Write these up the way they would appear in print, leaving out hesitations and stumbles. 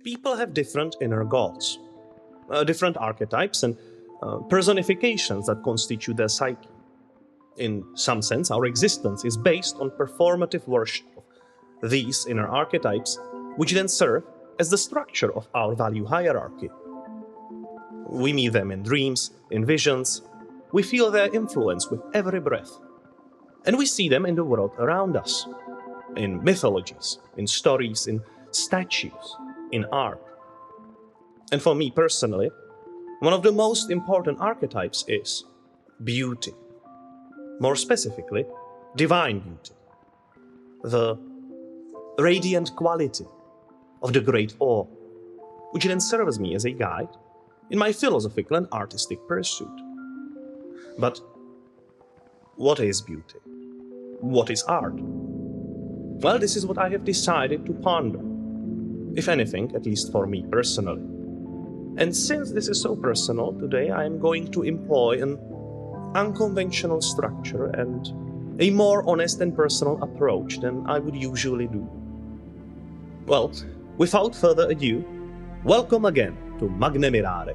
People have different inner gods, different archetypes and personifications that constitute their psyche. In some sense, our existence is based on performative worship of these inner archetypes, which then serve as the structure of our value hierarchy. We meet them in dreams, in visions, we feel their influence with every breath, and we see them in the world around us, in mythologies, in stories, in statues, in art. And for me personally, one of the most important archetypes is beauty. More specifically, divine beauty. The radiant quality of the great awe, which then serves me as a guide in my philosophical and artistic pursuit. But what is beauty? What is art? Well, this is what I have decided to ponder, if anything, at least for me personally. And since this is so personal, today I am going to employ an unconventional structure and a more honest and personal approach than I would usually do. Well, without further ado, welcome again to Magne Mirare.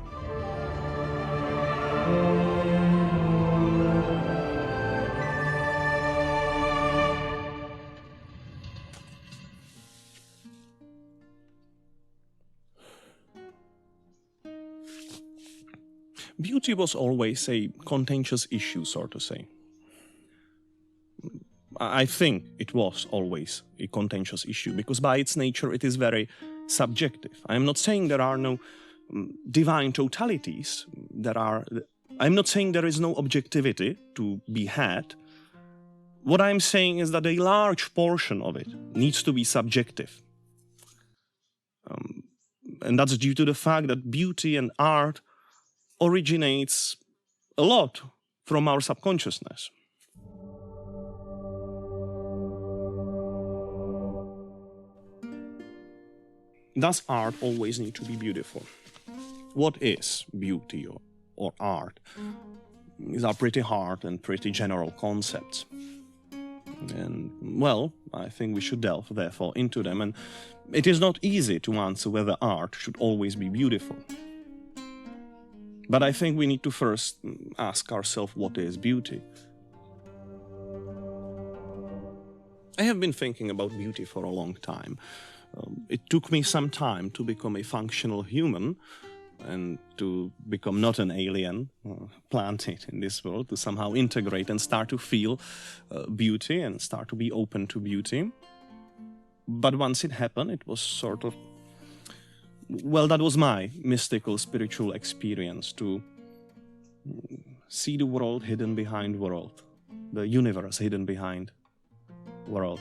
Beauty was always a contentious issue, so to say. I think it was always a contentious issue, because by its nature it is very subjective. I am not saying there are no divine totalities. I'm not saying there is no objectivity to be had. What I'm saying is that a large portion of it needs to be subjective. And that's due to the fact that beauty and art originates a lot from our subconsciousness. Does art always need to be beautiful? What is beauty or art? These are pretty hard and pretty general concepts. And, well, I think we should delve, therefore, into them. And it is not easy to answer whether art should always be beautiful. But I think we need to first ask ourselves, what is beauty? I have been thinking about beauty for a long time. It took me some time to become a functional human and to become not an alien planted in this world, to somehow integrate and start to feel beauty and start to be open to beauty. But once it happened, it was sort of, well, that was my mystical, spiritual experience, to see the world hidden behind world, the universe hidden behind world.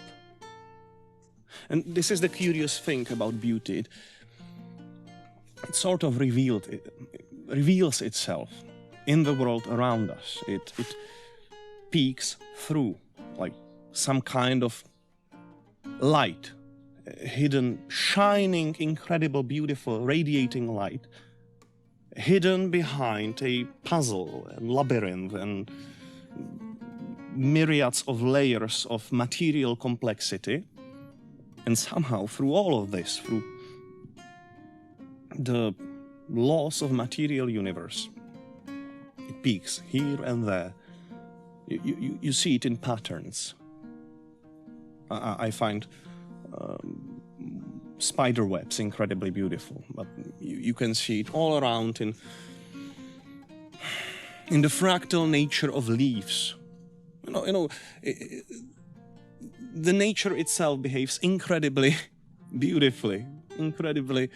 And this is the curious thing about beauty. It sort of reveals itself in the world around us. It peeks through, like some kind of light, hidden, shining, incredible, beautiful, radiating light, hidden behind a puzzle and labyrinth and myriads of layers of material complexity. And somehow, through all of this, through the laws of material universe, it peaks here and there. You see it in patterns. I find spider webs incredibly beautiful, but you can see it all around in the fractal nature of leaves. The nature itself behaves incredibly beautifully, incredibly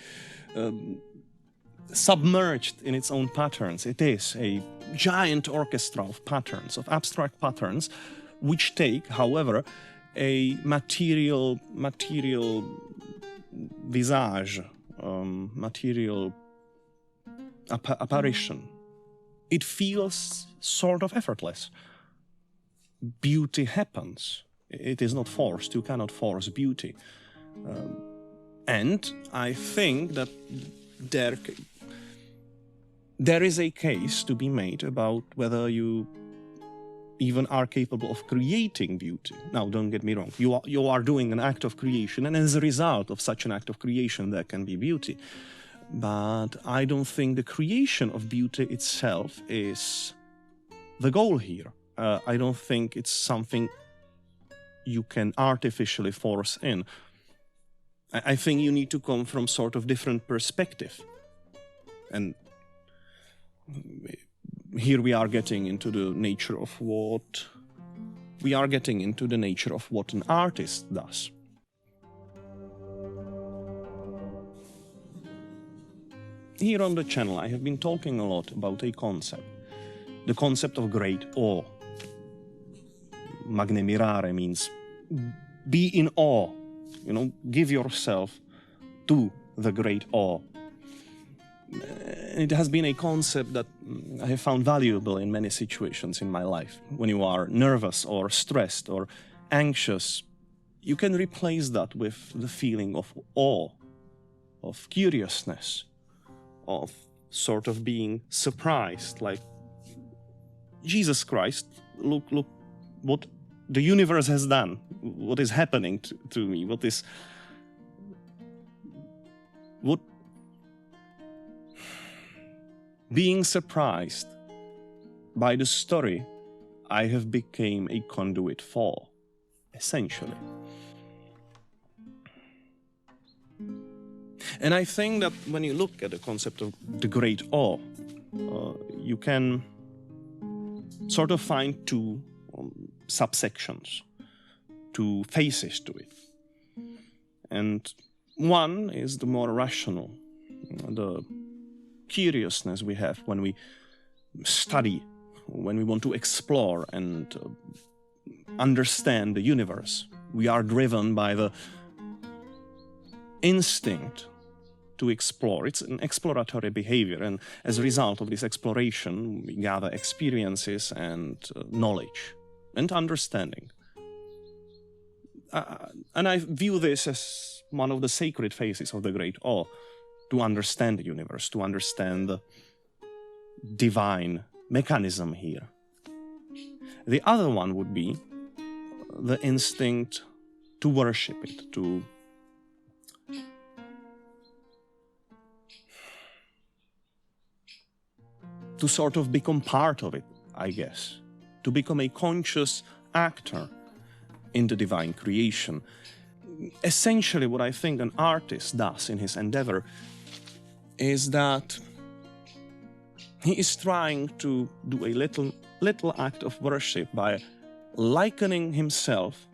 submerged in its own patterns. It is a giant orchestra of patterns, of abstract patterns, which take, however, a material visage, material apparition. It feels sort of effortless. Beauty happens. It is not forced. You cannot force beauty. And I think that there is a case to be made about whether you even are capable of creating beauty. Now, don't get me wrong, you are doing an act of creation, and as a result of such an act of creation, there can be beauty. But I don't think the creation of beauty itself is the goal here. I don't think it's something you can artificially force in. I think you need to come from sort of different perspective. And here we are getting into the nature of what an artist does. Here on the channel I have been talking a lot about a concept, the concept of great awe. Magne Mirare means be in awe, give yourself to the great awe. It has been a concept that I have found valuable in many situations in my life. When you are nervous or stressed or anxious, you can replace that with the feeling of awe, of curiousness, of sort of being surprised, like, Jesus Christ, look what the universe has done, what is happening to me, being surprised by the story I have become a conduit for, essentially. And I think that when you look at the concept of the great awe, you can sort of find two subsections, two phases to it. And one is the more rational, the curiousness we have when we study, when we want to explore and understand the universe. We are driven by the instinct to explore. It's an exploratory behavior, and as a result of this exploration, we gather experiences and knowledge and understanding. And I view this as one of the sacred phases of the great awe, to understand the universe, to understand the divine mechanism here. The other one would be the instinct to worship it, to sort of become part of it, I guess, to become a conscious actor in the divine creation. Essentially, what I think an artist does in his endeavor is that he is trying to do a little act of worship by likening himself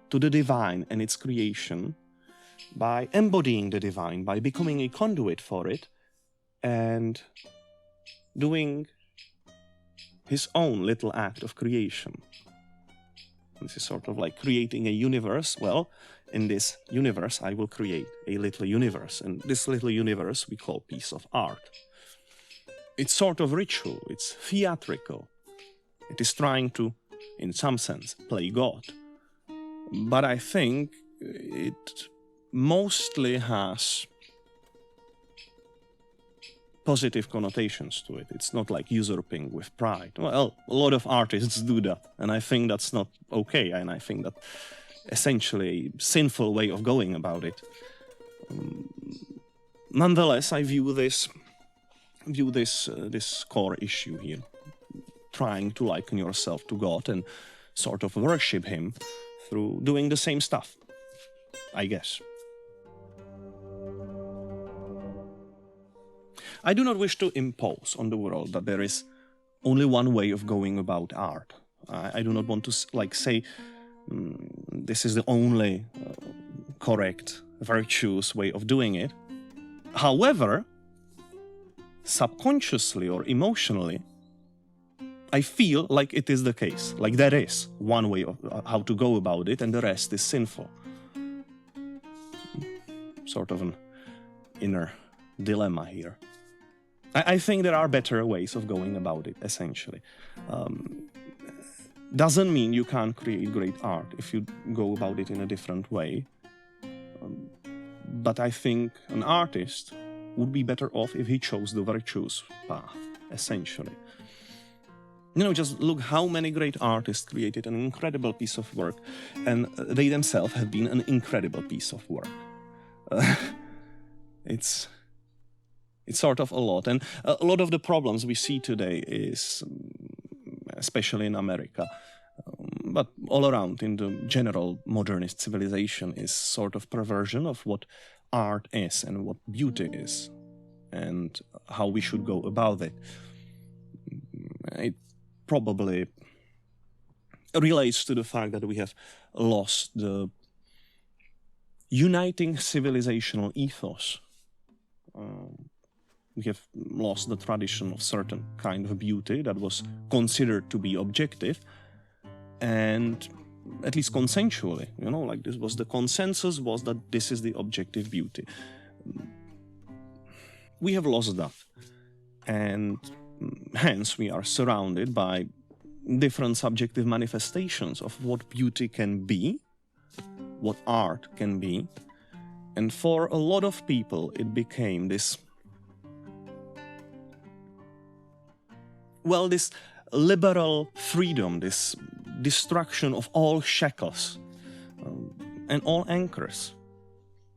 to the divine and its creation, by embodying the divine, by becoming a conduit for it, and doing his own little act of creation. This is sort of like creating a universe. Well, in this universe, I will create a little universe, and this little universe we call piece of art. It's sort of ritual, it's theatrical. It is trying to, in some sense, play God. But I think it mostly has positive connotations to it. It's not like usurping with pride. Well, a lot of artists do that, and I think that's not okay, and I think that essentially a sinful way of going about it. Nonetheless, I view this core issue here, trying to liken yourself to God and sort of worship him through doing the same stuff, I guess. I do not wish to impose on the world that there is only one way of going about art. I do not want to say this is the only correct, virtuous way of doing it. However, subconsciously or emotionally, I feel like it is the case, like there is one way of how to go about it and the rest is sinful. Sort of an inner dilemma here. I think there are better ways of going about it, essentially. Doesn't mean you can't create great art if you go about it in a different way. But I think an artist would be better off if he chose the virtuous path, essentially. You know, just look how many great artists created an incredible piece of work, and they themselves have been an incredible piece of work. It's sort of a lot, and a lot of the problems we see today is, especially in America, but all around in the general modernist civilization, is sort of perversion of what art is and what beauty is, and how we should go about it. It probably relates to the fact that we have lost the uniting civilizational ethos. We have lost the tradition of certain kind of beauty that was considered to be objective, and at least consensually, you know, like this was the consensus was that this is the objective beauty. We have lost that, and hence we are surrounded by different subjective manifestations of what beauty can be, what art can be, and for a lot of people it became this, well, this liberal freedom, this destruction of all shackles and all anchors.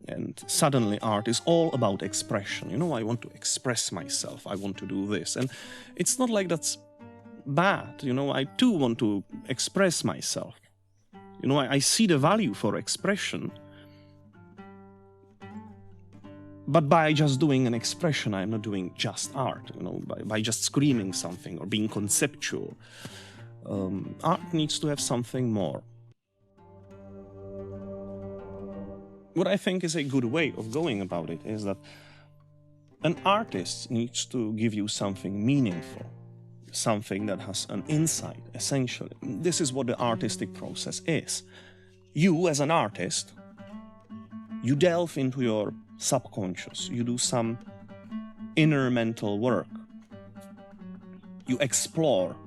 And suddenly art is all about expression. You know, I want to express myself, I want to do this. And it's not like that's bad. You know, I too want to express myself. You know, I see the value for expression. But by just doing an expression, I'm not doing just art. You know, by just screaming something or being conceptual. Art needs to have something more. What I think is a good way of going about it is that an artist needs to give you something meaningful, something that has an insight, essentially. This is what the artistic process is. You, as an artist, you delve into your subconscious, you do some inner mental work. You explore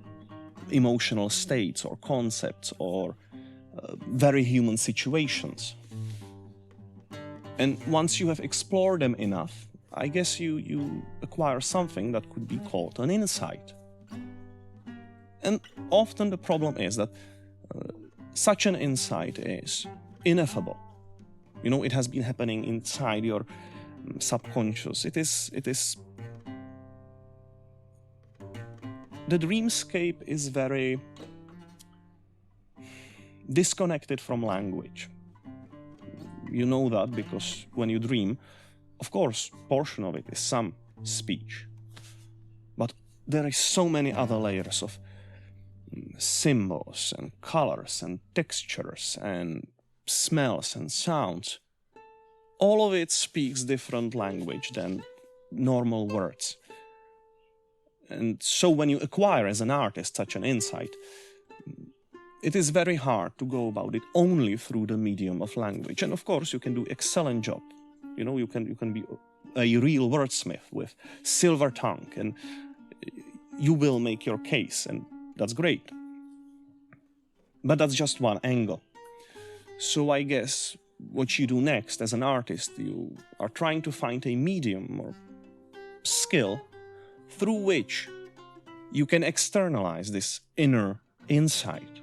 emotional states or concepts or very human situations. And once you have explored them enough, I guess you acquire something that could be called an insight. And often the problem is that such an insight is ineffable. You know, it has been happening inside your subconscious. It is. The dreamscape is very disconnected from language. You know that because when you dream, of course, portion of it is some speech. But there are so many other layers of symbols and colors and textures and smells and sounds. All of it speaks different language than normal words. And so when you acquire as an artist such an insight, it is very hard to go about it only through the medium of language. And of course, you can do excellent job. You know, you can be a real wordsmith with silver tongue, and you will make your case, and that's great. But that's just one angle. So I guess what you do next as an artist, you are trying to find a medium or skill through which you can externalize this inner insight,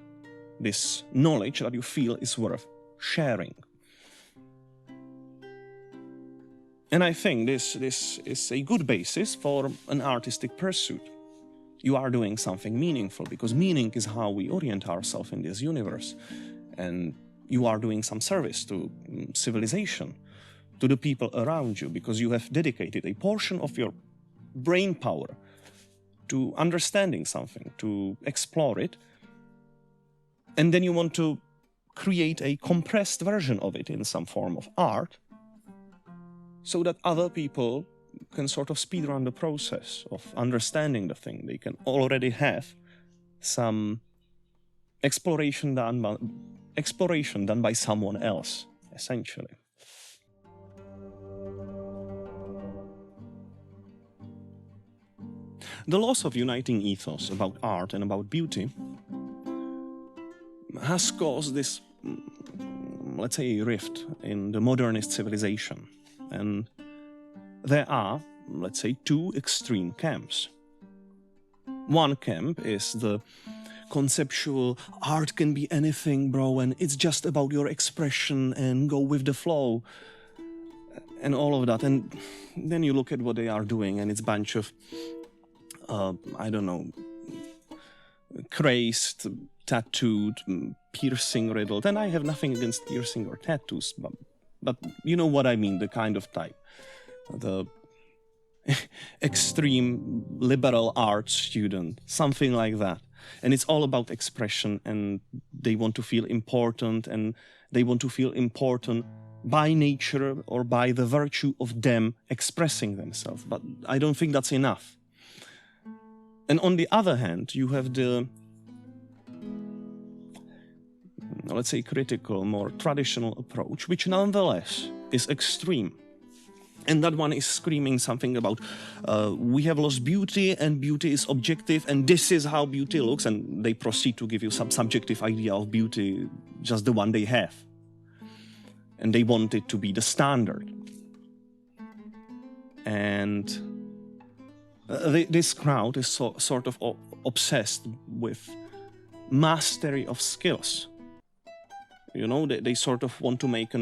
this knowledge that you feel is worth sharing. And I think this is a good basis for an artistic pursuit. You are doing something meaningful, because meaning is how we orient ourselves in this universe. And you are doing some service to civilization, to the people around you, because you have dedicated a portion of your brain power to understanding something, to explore it, and then you want to create a compressed version of it in some form of art, so that other people can sort of speedrun the process of understanding the thing. They can already have some exploration done by someone else, essentially. The loss of uniting ethos about art and about beauty has caused this, let's say, a rift in the modernist civilization. And there are, let's say, two extreme camps. One camp is the conceptual, art can be anything, bro, and it's just about your expression and go with the flow and all of that. And then you look at what they are doing and it's a bunch of, I don't know, crazed, tattooed, piercing riddled. And I have nothing against piercing or tattoos, but you know what I mean, the kind of type. The extreme liberal arts student, something like that. And it's all about expression, and they want to feel important, and they want to feel important by nature or by the virtue of them expressing themselves. But I don't think that's enough. And on the other hand, you have the, let's say, critical, more traditional approach, which nonetheless is extreme. And that one is screaming something about, we have lost beauty and beauty is objective and this is how beauty looks. And they proceed to give you some subjective idea of beauty, just the one they have. And they want it to be the standard. And this crowd is sort of obsessed with mastery of skills. You know, they sort of want to make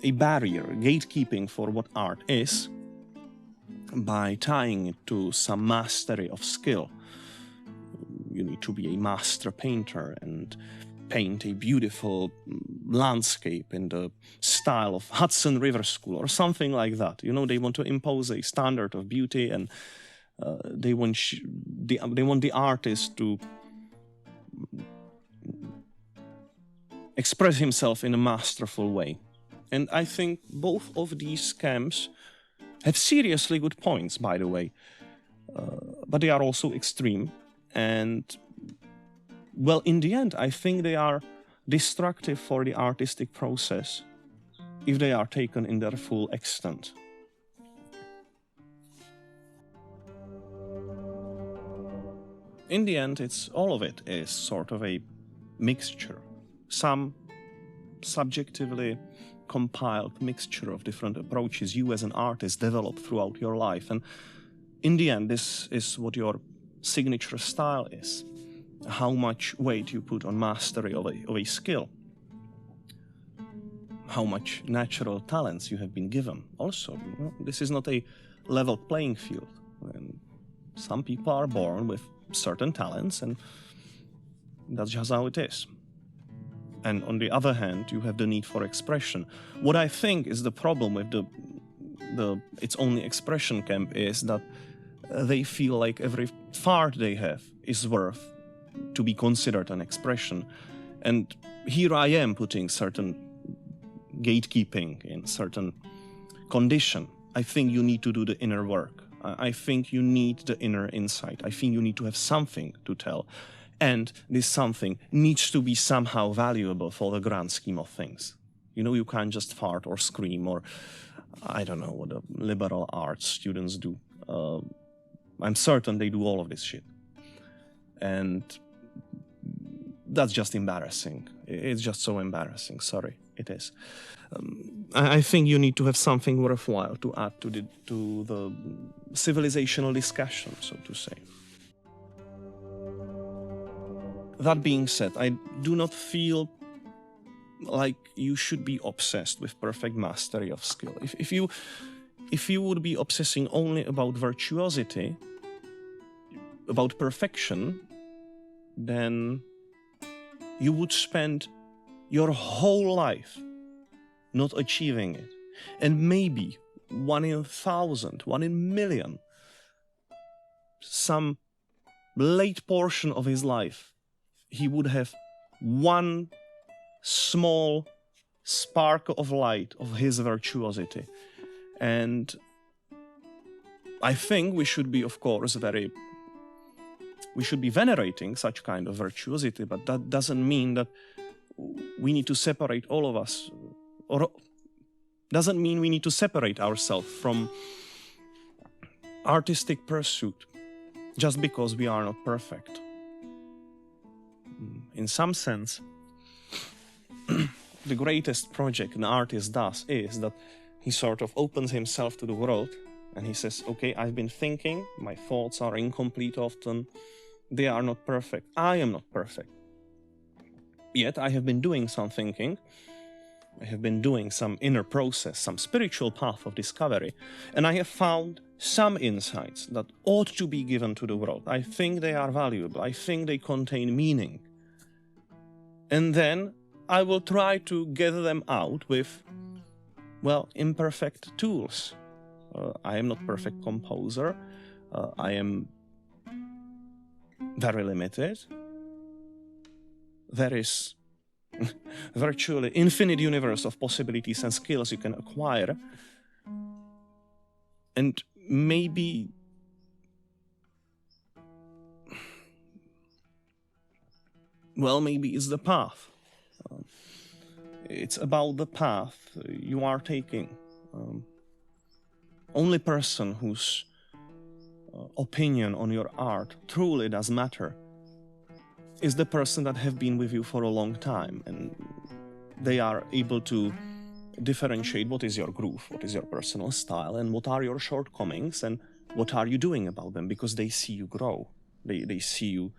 a barrier, gatekeeping for what art is, by tying it to some mastery of skill. You need to be a master painter and paint a beautiful landscape in the style of Hudson River School or something like that. You know, they want to impose a standard of beauty, and they want the artist to express himself in a masterful way. And I think both of these camps have seriously good points, by the way. But they are also extreme. And, well, in the end, I think they are destructive for the artistic process if they are taken in their full extent. In the end, all of it is sort of a mixture. Some subjectively compiled mixture of different approaches you as an artist develop throughout your life. And in the end, this is what your signature style is. How much weight you put on mastery of a skill. How much natural talents you have been given. Also, you know, this is not a level playing field. And some people are born with certain talents, and that's just how it is. And on the other hand, you have the need for expression. What I think is the problem with the It's Only Expression camp is that they feel like every fart they have is worth to be considered an expression. And here I am putting certain gatekeeping in certain condition. I think you need to do the inner work. I think you need the inner insight. I think you need to have something to tell. And this something needs to be somehow valuable for the grand scheme of things. You know, you can't just fart or scream or, I don't know what the liberal arts students do. I'm certain they do all of this shit. And that's just embarrassing. It's just so embarrassing. Sorry, it is. I think you need to have something worthwhile to add to the civilizational discussion, so to say. That being said, I do not feel like you should be obsessed with perfect mastery of skill. If you would be obsessing only about virtuosity, about perfection, then you would spend your whole life not achieving it. And maybe 1 in 1,000, 1 in a million, some late portion of his life, he would have one small spark of light of his virtuosity. And I think we should be, of course, we should be venerating such kind of virtuosity, but that doesn't mean that we need to separate all of us, or doesn't mean we need to separate ourselves from artistic pursuit just because we are not perfect. In some sense, the greatest project an artist does is that he sort of opens himself to the world And he says, okay, I've been thinking, my thoughts are incomplete often, they are not perfect, I am not perfect. Yet I have been doing some thinking, I have been doing some inner process, some spiritual path of discovery, and I have found some insights that ought to be given to the world. I think they are valuable, I think they contain meaning. And then I will try to gather them out with, well, imperfect tools. I am not perfect composer, I am very limited. There is virtually infinite universe of possibilities and skills you can acquire. And maybe it's the path. It's about the path you are taking. Only person whose opinion on your art truly does matter is the person that have been with you for a long time, and they are able to differentiate what is your groove, what is your personal style, and what are your shortcomings, and what are you doing about them, because they see you grow, they see you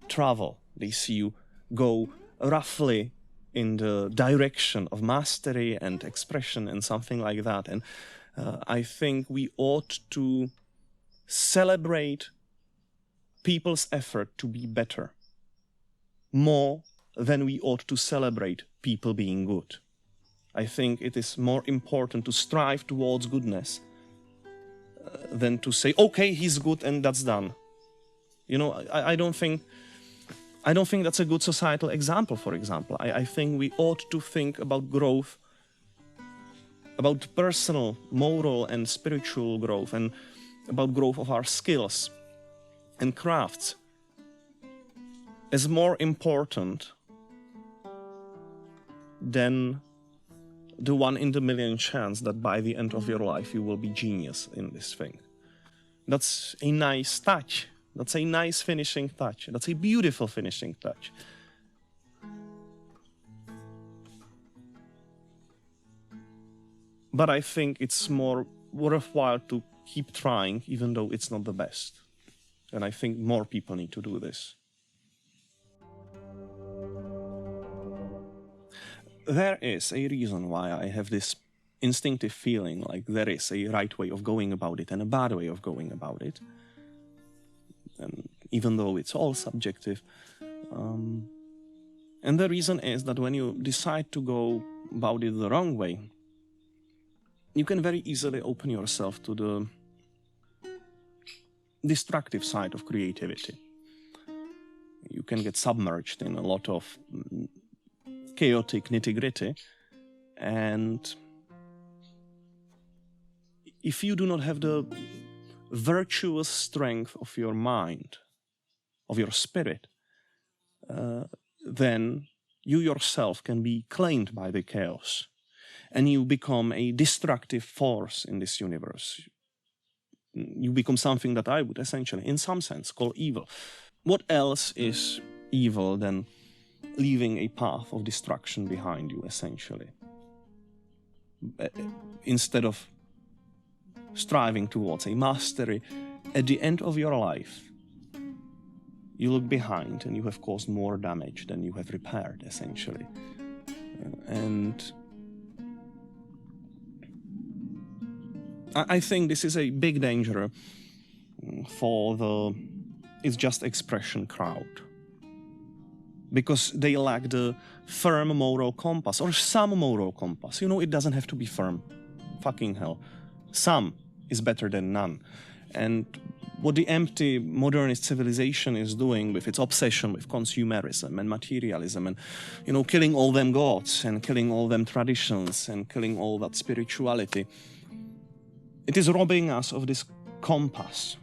travel, they see you go roughly in the direction of mastery and expression and something like that. And I think we ought to celebrate people's effort to be better more than we ought to celebrate people being good. I think it is more important to strive towards goodness than to say, okay, he's good and that's done. You know, I don't think that's a good societal example, for example. I think we ought to think about growth, about personal, moral and spiritual growth, and about growth of our skills and crafts as more important than the 1 in a million chance that by the end of your life you will be genius in this thing. That's a nice touch. That's a nice finishing touch. That's a beautiful finishing touch. But I think it's more worthwhile to keep trying, even though it's not the best. And I think more people need to do this. There is a reason why I have this instinctive feeling like there is a right way of going about it and a bad way of going about it. And even though it's all subjective. And the reason is that when you decide to go about it the wrong way, you can very easily open yourself to the destructive side of creativity. You can get submerged in a lot of chaotic nitty-gritty, and if you do not have the virtuous strength of your mind, of your spirit, then you yourself can be claimed by the chaos, and you become a destructive force in this universe. You become something that I would essentially, in some sense, call evil. What else is evil than leaving a path of destruction behind you, essentially? Instead of striving towards a mastery, at the end of your life, you look behind and you have caused more damage than you have repaired, essentially. And I think this is a big danger for the It's Just Expression crowd, because they lack the firm moral compass, or some moral compass. You know, it doesn't have to be firm. Fucking hell. Some is better than none. And what the empty modernist civilization is doing with its obsession with consumerism and materialism and, you know, killing all them gods and killing all them traditions and killing all that spirituality, it is robbing us of this compass,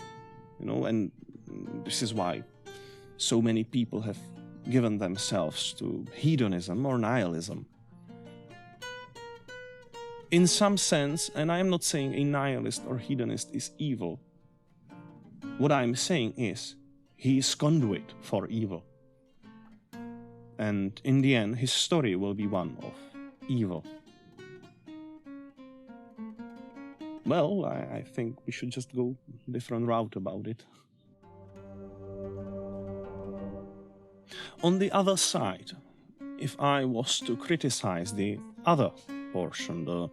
you know, and this is why so many people have given themselves to hedonism or nihilism. In some sense, and I am not saying a nihilist or hedonist is evil, what I'm saying is he is conduit for evil. And in the end, his story will be one of evil. well, I think we should just go a different route about it. On the other side, if I was to criticize the other portion,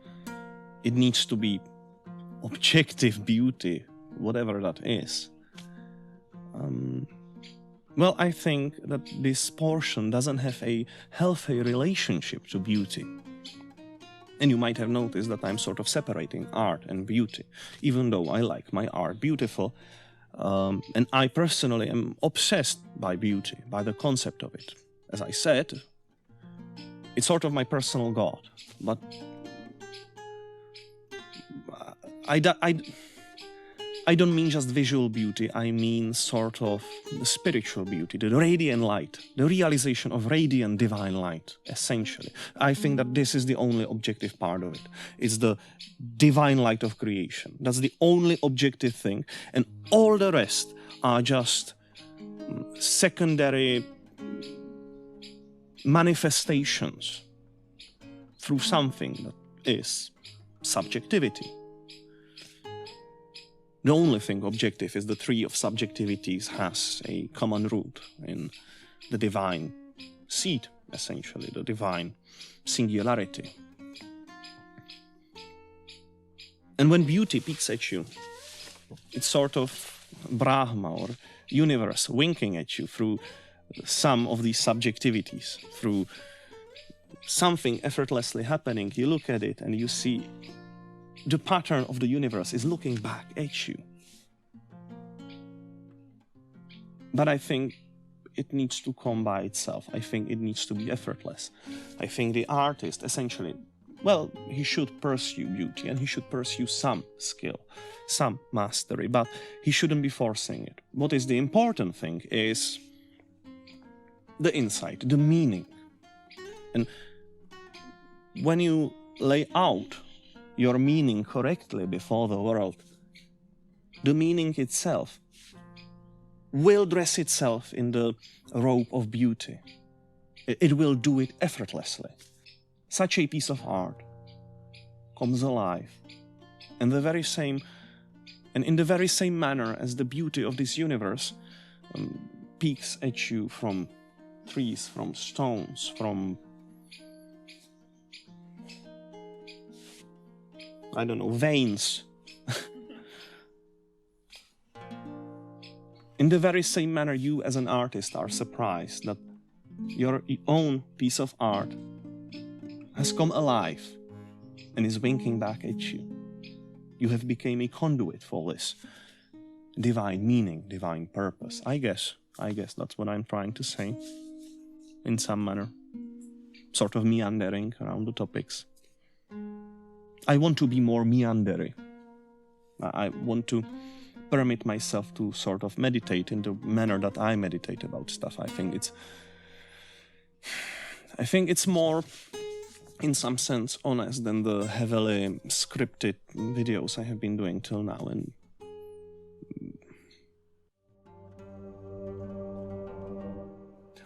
it needs to be objective beauty, whatever that is. Well, I think that this portion doesn't have a healthy relationship to beauty. And you might have noticed that I'm sort of separating art and beauty, even though I like my art beautiful. And I personally am obsessed by beauty, by the concept of it. As I said, it's sort of my personal god. But I don't mean just visual beauty, I mean sort of the spiritual beauty, the radiant light, the realization of radiant divine light, essentially. I think that this is the only objective part of it. It's the divine light of creation. That's the only objective thing, and all the rest are just secondary manifestations through something that is subjectivity. The only thing objective is the tree of subjectivities has a common root in the divine seed, essentially, the divine singularity. And when beauty peeks at you, it's sort of Brahma or universe winking at you through some of these subjectivities, through something effortlessly happening. You look at it and you see the pattern of the universe is looking back at you. But I think it needs to come by itself. I think it needs to be effortless. I think the artist, essentially, well, he should pursue beauty and he should pursue some skill, some mastery, but he shouldn't be forcing it. What is the important thing is the insight, the meaning. And when you lay out your meaning correctly before the world, the meaning itself will dress itself in the robe of beauty. It will do it effortlessly. Such a piece of art comes alive in the very same manner as the beauty of this universe peeks at you from trees, from stones, from I don't know, veins. In the very same manner, you as an artist are surprised that your own piece of art has come alive and is winking back at you. You have become a conduit for this divine meaning, divine purpose. I guess that's what I'm trying to say, in some manner, sort of meandering around the topics. I want to be more meandering. I want to permit myself to sort of meditate in the manner that I meditate about stuff. I think it's more, in some sense, honest than the heavily scripted videos I have been doing till now. And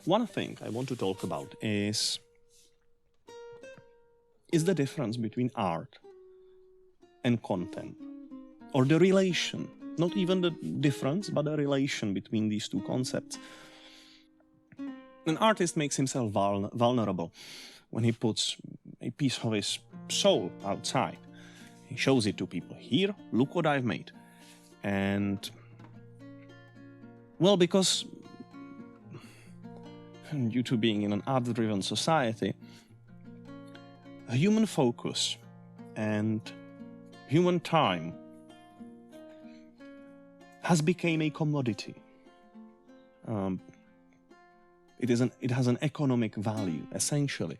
one thing I want to talk about is the difference between art and content, or the relation, not even the difference, but the relation between these two concepts. An artist makes himself vulnerable when he puts a piece of his soul outside. He shows it to people. Here, look what I've made. And, well, because due to being in an art-driven society, human focus and human time has become a commodity. It has an economic value, essentially.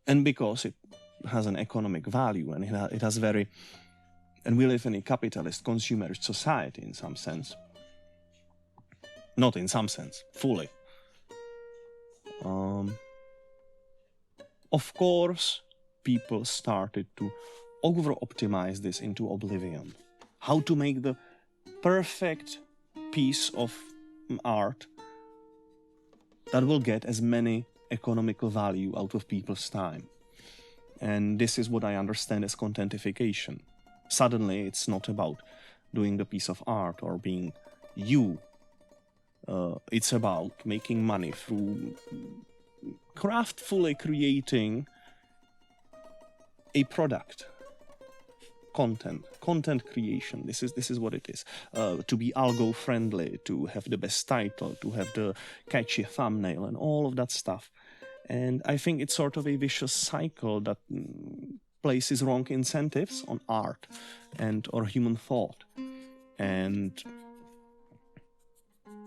And because it has an economic value and it has and we live in a capitalist consumerist society in some sense. Not in some sense, fully. Of course, people started to over-optimize this into oblivion. How to make the perfect piece of art that will get as many economical value out of people's time. And this is what I understand as contentification. Suddenly, it's not about doing the piece of art or being you. It's about making money through craftfully creating a product. Content creation. This is what it is. To be algo friendly, to have the best title, to have the catchy thumbnail, and all of that stuff. And I think it's sort of a vicious cycle that places wrong incentives on art and or human thought, and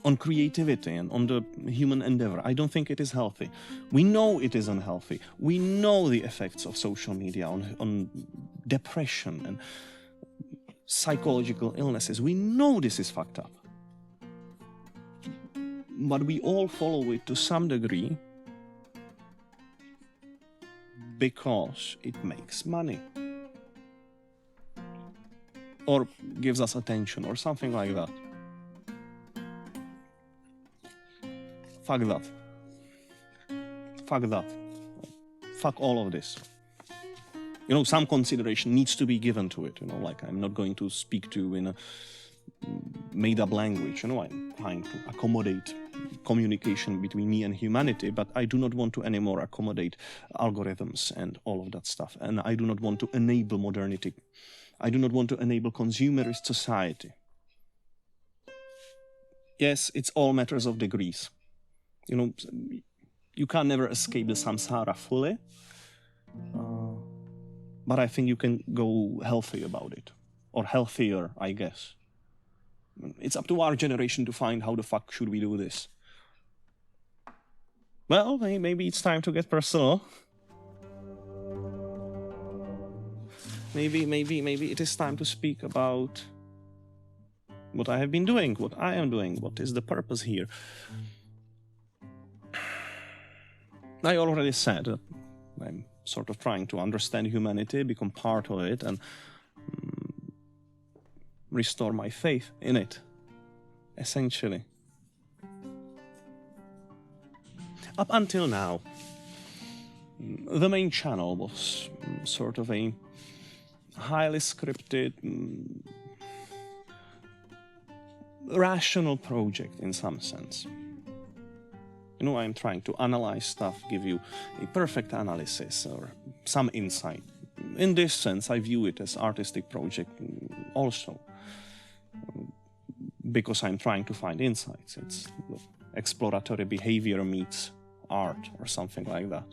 on creativity and on the human endeavor. I don't think it is healthy. We know it is unhealthy. We know the effects of social media on depression and psychological illnesses. We know this is fucked up. But we all follow it to some degree because it makes money. Or gives us attention or something like that. Fuck that. Fuck that. Fuck all of this. You know, some consideration needs to be given to it. You know, like I'm not going to speak to you in a made-up language. You know, I'm trying to accommodate communication between me and humanity, but I do not want to anymore accommodate algorithms and all of that stuff. And I do not want to enable modernity. I do not want to enable consumerist society. Yes, it's all matters of degrees. You know, you can never escape the samsara fully, but I think you can go healthy about it, or healthier, I guess. It's up to our generation to find how the fuck should we do this. Well, maybe it's time to get personal. Maybe it is time to speak about what I have been doing, what I am doing, what is the purpose here. I already said that I'm sort of trying to understand humanity, become part of it, and restore my faith in it, essentially. Up until now, the main channel was sort of a highly scripted, rational project in some sense. You know, I'm trying to analyze stuff, give you a perfect analysis or some insight. In this sense, I view it as artistic project also, because I'm trying to find insights. It's exploratory behavior meets art or something like that.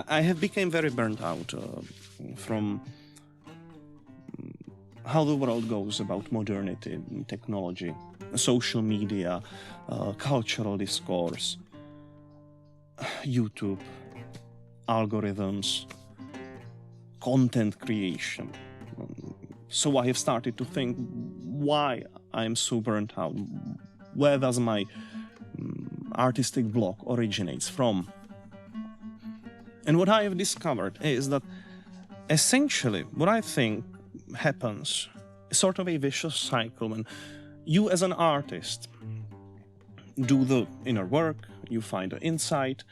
I have become very burnt out from how the world goes about modernity, technology, social media, cultural discourse, YouTube, algorithms, content creation. So I have started to think why I'm so burnt out. Where does my artistic block originates from? And what I have discovered is that essentially what I think happens is sort of a vicious cycle when you as an artist do the inner work, you find the insight,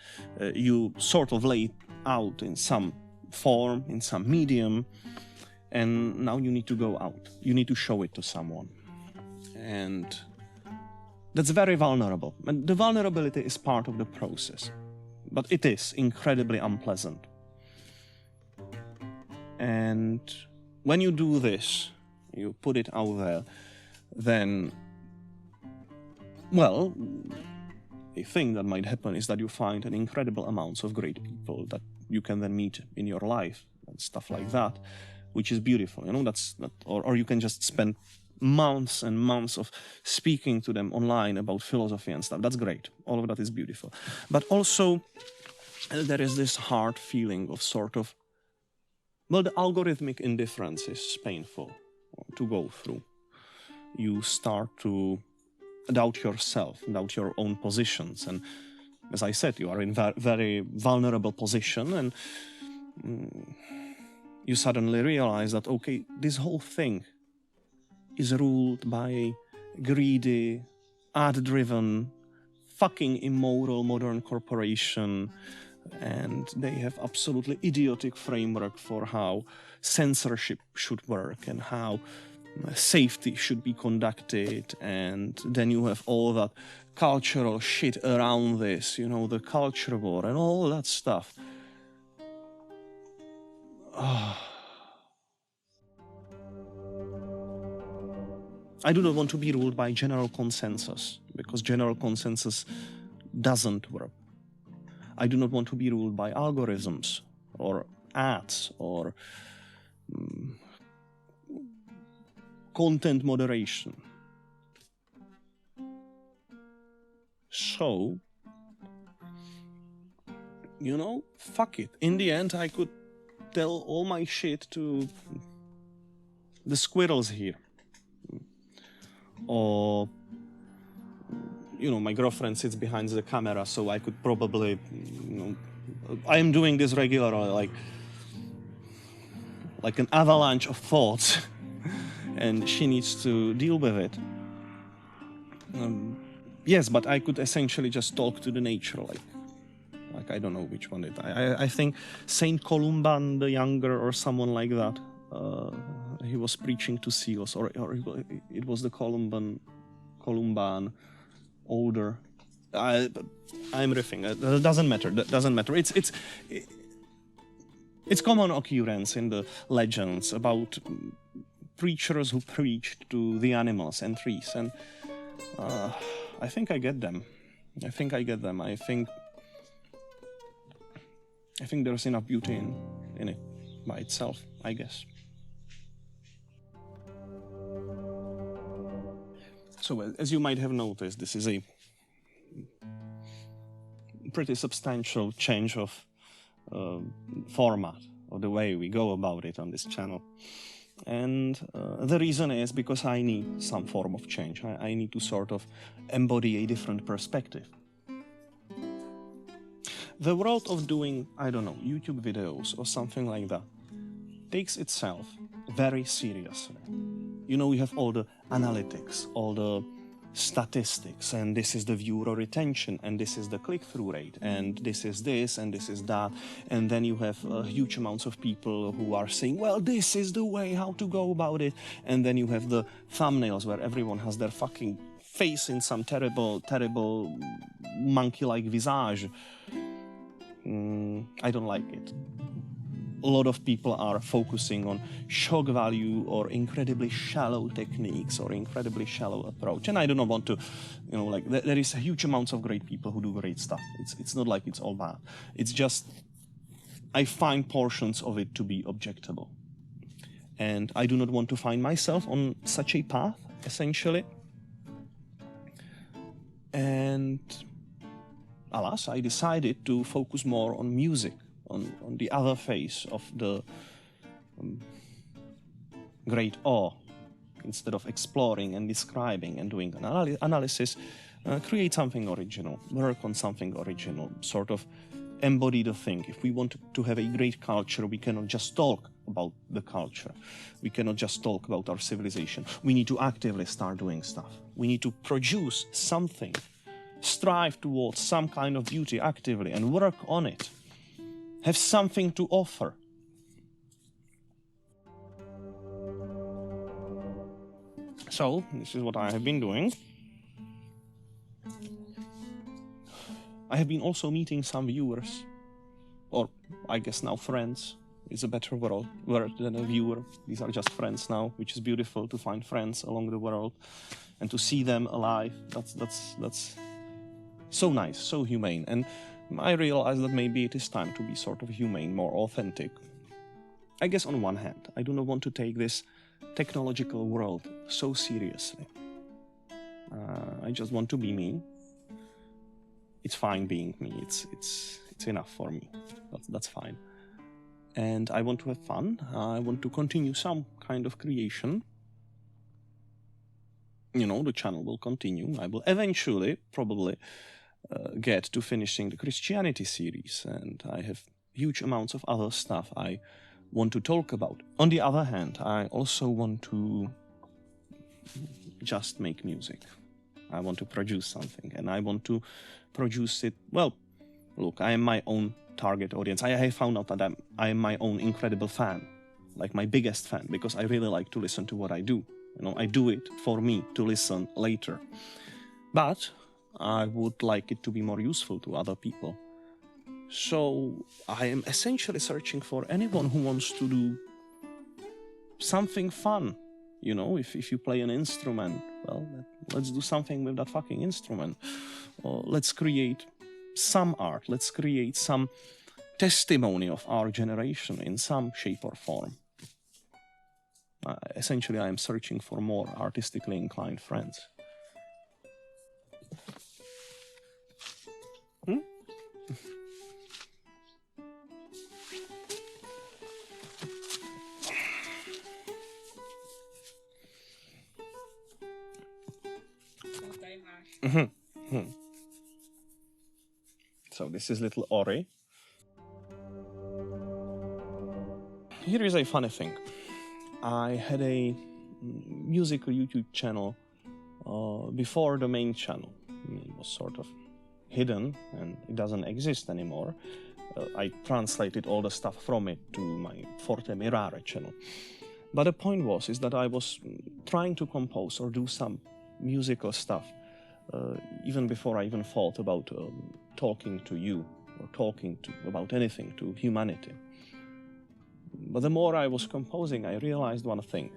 you sort of lay it out in some form, in some medium, and now you need to go out. You need to show it to someone. And that's very vulnerable. And the vulnerability is part of the process. But it is incredibly unpleasant. And when you do this, you put it out there, then, well, a thing that might happen is that you find an incredible amounts of great people that you can then meet in your life and stuff like that, which is beautiful. You know, or you can just spend months and months of speaking to them online about philosophy and stuff. That's great. All of that is beautiful. But also, there is this hard feeling of sort of, well, the algorithmic indifference is painful to go through. You start to doubt yourself, doubt your own positions. And as I said, you are in a very vulnerable position, and you suddenly realize that, okay, this whole thing is ruled by a greedy, ad-driven, fucking immoral modern corporation and they have absolutely idiotic framework for how censorship should work and how safety should be conducted, and then you have all that cultural shit around this, you know, the culture war and all that stuff. I do not want to be ruled by general consensus, because general consensus doesn't work. I do not want to be ruled by algorithms or ads or content moderation. So, you know, fuck it. In the end, I could tell all my shit to the squirrels here. Or, you know, my girlfriend sits behind the camera, so I could probably, you know, I am doing this regularly, like an avalanche of thoughts, and she needs to deal with it. Yes, but I could essentially just talk to the nature, like I don't know which one it. I think Saint Columban the Younger or someone like that. He was preaching to seals, or it was the Columban older. I'm riffing. It doesn't matter. That doesn't matter. It's common occurrence in the legends about preachers who preached to the animals and trees, and I think I get them. I think there's enough beauty in it by itself, I guess. So, as you might have noticed, this is a pretty substantial change of format, of the way we go about it on this channel. And the reason is because I need some form of change. I need to sort of embody a different perspective. The world of doing, I don't know, YouTube videos or something like that takes itself very seriously. You know, we have all the analytics, all the statistics, and this is the viewer retention, and this is the click-through rate, and this is this, and this is that, and then you have huge amounts of people who are saying, well, this is the way how to go about it, and then you have the thumbnails where everyone has their fucking face in some terrible monkey-like visage. I don't like it. A lot of people are focusing on shock value or incredibly shallow techniques or incredibly shallow approach. And I do not want to, you know, like, there is a huge amounts of great people who do great stuff. It's not like it's all bad. It's just, I find portions of it to be objectable. And I do not want to find myself on such a path, essentially. And alas, I decided to focus more on music, on the other face of the great awe. Instead of exploring and describing and doing analysis, create something original, work on something original, sort of embody the thing. If we want to have a great culture, we cannot just talk about the culture. We cannot just talk about our civilization. We need to actively start doing stuff. We need to produce something, strive towards some kind of beauty actively and work on it. Have something to offer. So, this is what I have been doing. I have been also meeting some viewers, or I guess now friends. It's a better word than a viewer. These are just friends now, which is beautiful to find friends along the world and to see them alive. That's so nice, so humane. And I realize that maybe it is time to be sort of humane, more authentic. I guess on one hand, I do not want to take this technological world so seriously. I just want to be me. It's fine being me. It's enough for me. That's fine. And I want to have fun. I want to continue some kind of creation. You know, the channel will continue. I will eventually, probably, get to finishing the Christianity series, and I have huge amounts of other stuff I want to talk about. On the other hand, I also want to just make music. I want to produce something, and I want to produce it, well, look, I am my own target audience. I have found out that I am my own incredible fan, like my biggest fan, because I really like to listen to what I do. You know, I do it for me to listen later. But I would like it to be more useful to other people. So I am essentially searching for anyone who wants to do something fun. You know, if you play an instrument, well, let's do something with that fucking instrument. Or let's create some art. Let's create some testimony of our generation in some shape or form. Essentially, I am searching for more artistically inclined friends. So this is little Ori. Here is a funny thing. I had a musical YouTube channel before the main channel. It was sort of hidden and it doesn't exist anymore. I translated all the stuff from it to my Forte Mirare channel. But the point is that I was trying to compose or do some musical stuff even before I even thought about talking to you or talking about anything to humanity. But the more I was composing, I realized one thing.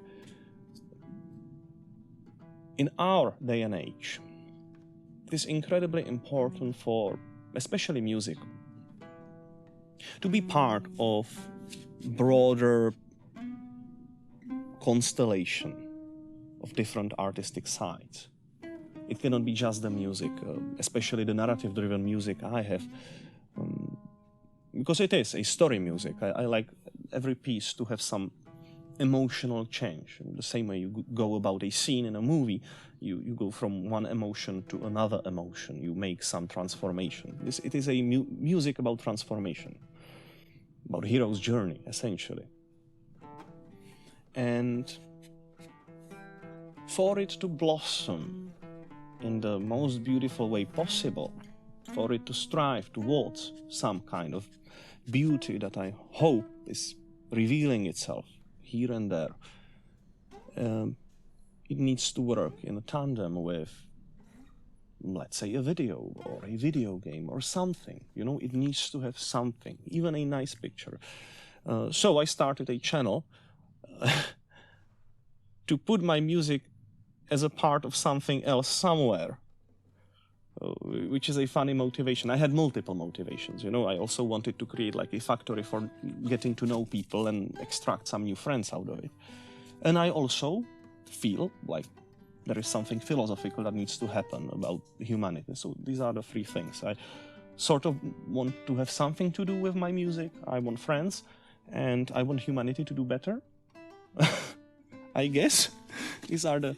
In our day and age, it is incredibly important for, especially music, to be part of broader constellation of different artistic sides. It cannot be just the music, especially the narrative-driven music I have, because it is a story music. I like every piece to have some emotional change. In the same way you go about a scene in a movie, you go from one emotion to another emotion. You make some transformation. It is a music about transformation, about a hero's journey, essentially. And for it to blossom in the most beautiful way possible, for it to strive towards some kind of beauty that I hope is revealing itself here and there, it needs to work in a tandem with, let's say, a video or a video game or something. You know, it needs to have something, even a nice picture. So I started a channel to put my music as a part of something else somewhere, which is a funny motivation. I had multiple motivations, you know. I also wanted to create like a factory for getting to know people and extract some new friends out of it. And I also feel like there is something philosophical that needs to happen about humanity. So these are the three things. I sort of want to have something to do with my music. I want friends, and I want humanity to do better. I guess these are the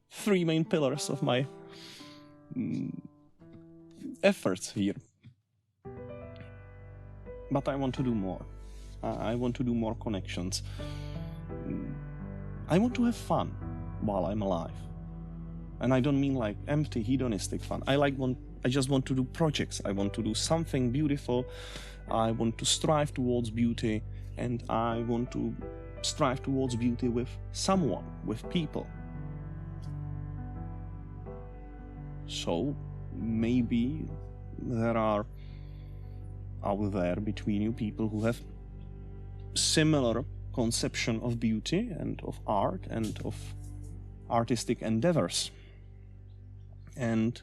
three main pillars of my efforts here. But I want to do more. I want to do more connections. I want to have fun while I'm alive. And I don't mean like empty hedonistic fun. I just want to do projects. I want to do something beautiful. I want to strive towards beauty, and I want to strive towards beauty with someone, with people. So maybe there are out there between you people who have similar conception of beauty and of art and of artistic endeavors. And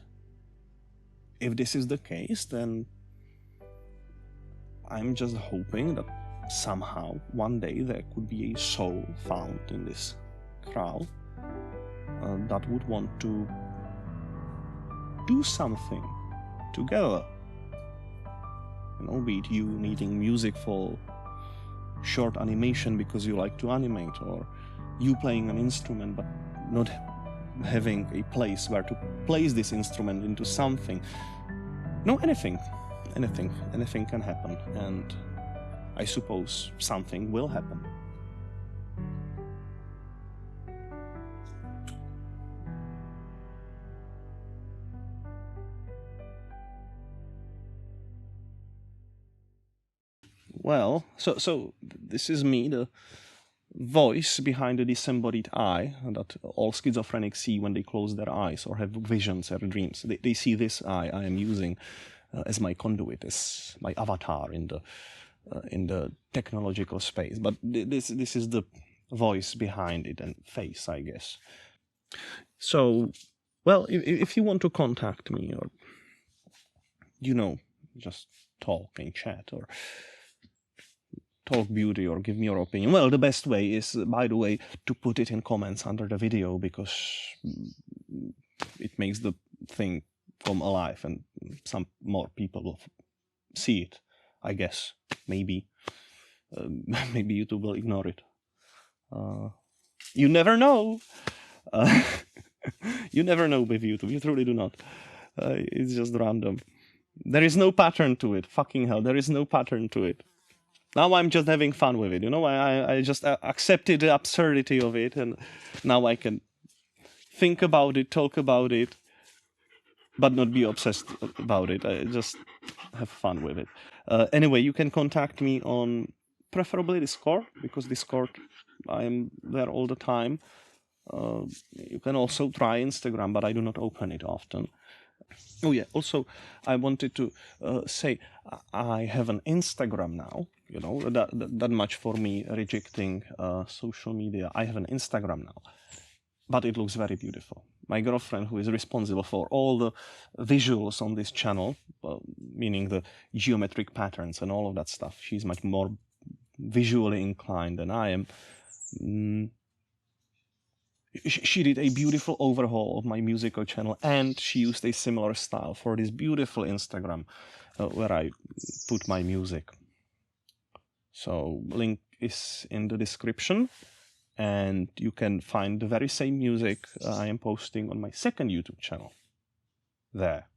if this is the case, then I'm just hoping that somehow one day there could be a soul found in this crowd that would want to do something together. You know, be it you needing music for short animation because you like to animate, or you playing an instrument but not having a place where to place this instrument into something. No, anything can happen, and I suppose something will happen. well, so this is me, the voice behind the disembodied I that all schizophrenics see when they close their eyes or have visions or dreams. They see this I am using as my conduit, as my avatar in the technological space. But this is the voice behind it and face, I guess. So, well, if you want to contact me or, just talk and chat or talk beauty or give me your opinion, well, the best way is, by the way, to put it in comments under the video, because it makes the thing come alive and some more people will see it, I guess. Maybe. Maybe YouTube will ignore it. You never know. You never know with YouTube. You truly do not. It's just random. There is no pattern to it. Fucking hell, there is no pattern to it. Now I'm just having fun with it. I just accepted the absurdity of it, and now I can think about it, talk about it, but not be obsessed about it. I just have fun with it. Anyway, you can contact me on preferably Discord, because Discord, I'm there all the time. You can also try Instagram, but I do not open it often. Oh yeah, also I wanted to say I have an Instagram now, that much for me rejecting social media. I have an Instagram now, but it looks very beautiful. My girlfriend, who is responsible for all the visuals on this channel, meaning the geometric patterns and all of that stuff, she's much more visually inclined than I am. She did a beautiful overhaul of my musical channel, and she used a similar style for this beautiful Instagram where I put my music. So link is in the description, and you can find the very same music I am posting on my second YouTube channel there.